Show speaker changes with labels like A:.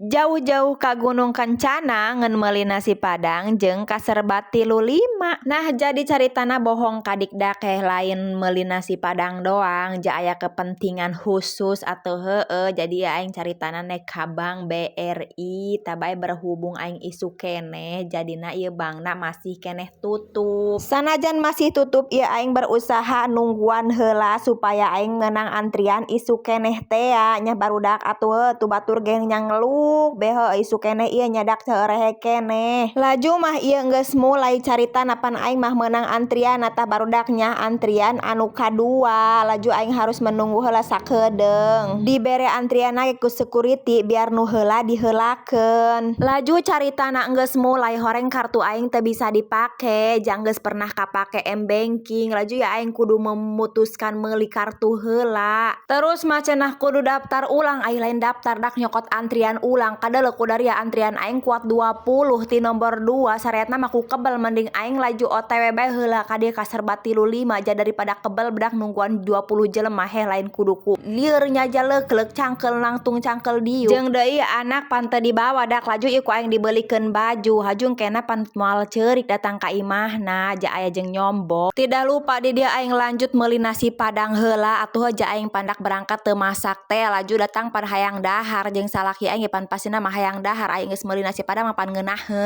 A: Jauh-jauh ka Gunung Kencana ngan meuli nasi Padang jeung kaserbat 35. Nah jadi caritana bohong kadikdak lain meuli nasi Padang doang, ja aya kepentingan khusus atau heueuh. Jadi ya aing caritana naik ka Bank BRI tabae berhubung aing isu keneh jadina ieu bankna masih keneh tutup. Sanajan masih tutup ieu aing berusaha nungguan heula supaya aing meunang antrian isu keneh teh nya barudak atuh tu batur ge nya ngeluh beho isu keneh ieu nyadak seurehe keneh. Laju mah ieu geus mulai carita napan aing mah meunang antrian atah barudak nya antrian anu kadua. Laju aing harus menunggu heula sakedeung. Dibere antrianna ku security biar nu heula diheulakeun. Laju caritana geus mulai horeng kartu aing teu bisa dipake, jang geus pernah kapake m-banking. Laju ya aing kudu memutuskan meuli kartu heula. Terus mah cenah kudu daftar ulang, ai lain daftar dak nyokot antrian ulang. Kadeuleuk kudaria antrian aing kuat 20 ti nomor 2 sareatna mah ku kebel mending aing laju OTW bae heula ka dieu kaserbat 35 ja daripada kebel bedak nungguan 20 jelema heh lain kudu ku lieur nyaja leuk cangkeul nangtung cangkeul diuk. Jeung deui anak pan teu dibawa dak laju ieu ku aing dibelikeun baju hajung kena pan moal ceurik datang ka imahna ja aya jeung nyombong. Tidak lupa di dia aing lanjut meuli nasi Padang heula atuh ja aing pandak berangkat teu masak teh laju datang pan hayang dahar jeung salaki aing pan pasina mah hayang dahar aing geus meuli nasi Padang mah pan ngeunaheun.